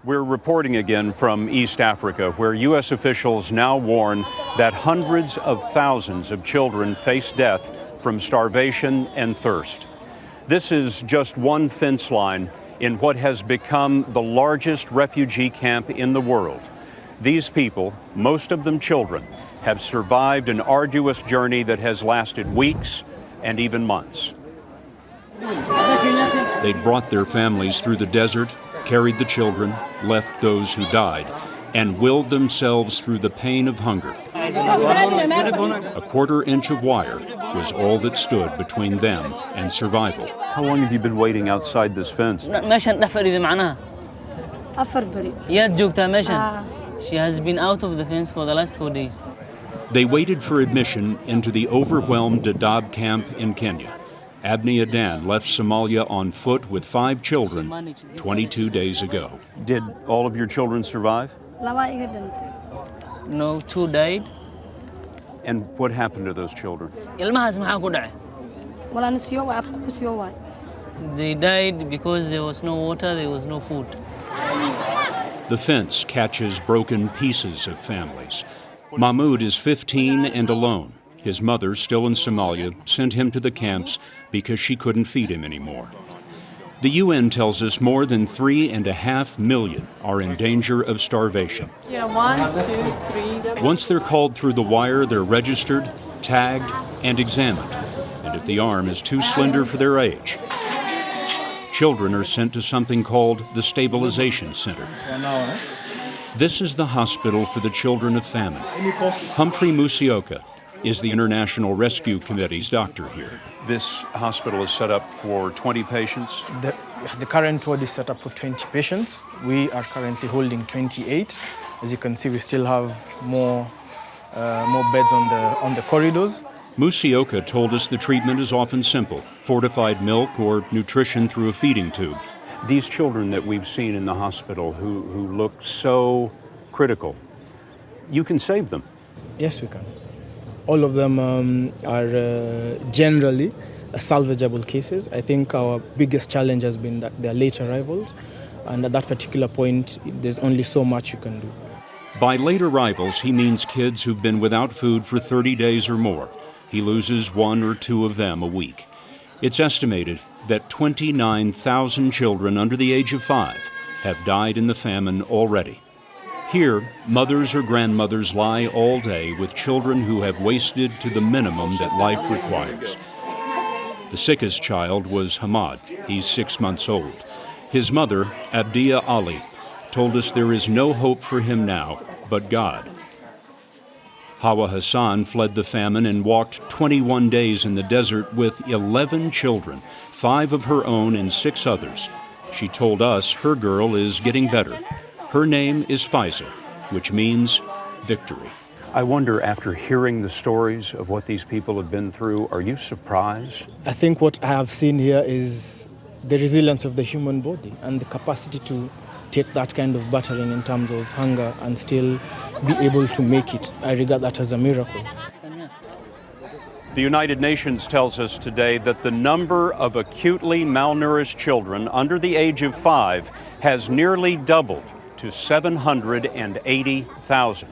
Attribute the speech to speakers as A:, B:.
A: We're reporting again from East Africa, where U.S. officials now warn that hundreds of thousands of children face death from starvation and thirst. This is just one fence line in what has become the largest refugee camp in the world. These people, most of them children, have survived an arduous journey that has lasted weeks and even months. They'd brought their families through the desert, carried the children, left those who died, and willed themselves through the pain of hunger. A quarter-inch of wire was all that stood between them and survival. How long have you been waiting outside this fence?
B: She has been out of the fence for the last 4 days.
A: They waited for admission into the overwhelmed Dadaab camp in Kenya. Abni Adan left Somalia on foot with 5 children 22 days ago. Did all of your children survive?
B: No, 2 died.
A: And what happened to those children?
B: They died because there was no water, there was no food.
A: The fence catches broken pieces of families. Mahmoud is 15 and alone. His mother, still in Somalia, sent him to the camps because she couldn't feed him anymore. The UN tells us more than 3.5 million are in danger of starvation.
C: Yeah, 1, 2, 3.
A: Once they're called through the wire, they're registered, tagged, and examined. And if the arm is too slender for their age, children are sent to something called the Stabilization Center. This is the hospital for the children of famine. Humphrey Musioka is the International Rescue Committee's doctor here. This hospital is set up for 20 patients?
D: The current ward is set up for 20 patients. We are currently holding 28. As you can see, we still have more beds on the corridors.
A: Musioka told us the treatment is often simple: fortified milk or nutrition through a feeding tube. These children that we've seen in the hospital who look so critical, you can save them.
D: Yes, we can. All of them are generally salvageable cases. I think our biggest challenge has been that they're late arrivals, and at that particular point, there's only so much you can do.
A: By late arrivals, he means kids who've been without food for 30 days or more. He loses 1 or 2 of them a week. It's estimated that 29,000 children under the age of 5 have died in the famine already. Here, mothers or grandmothers lie all day with children who have wasted to the minimum that life requires. The sickest child was Hamad. He's 6 months old. His mother, Abdia Ali, told us there is no hope for him now but God. Hawa Hassan fled the famine and walked 21 days in the desert with 11 children, 5 of her own and 6 others. She told us her girl is getting better. Her name is Faiza, which means victory. I wonder, after hearing the stories of what these people have been through, are you surprised?
D: I think what I have seen here is the resilience of the human body and the capacity to take that kind of battering in terms of hunger and still be able to make it. I regard that as a miracle.
A: The United Nations tells us today that the number of acutely malnourished children under the age of 5 has nearly doubled to 780,000.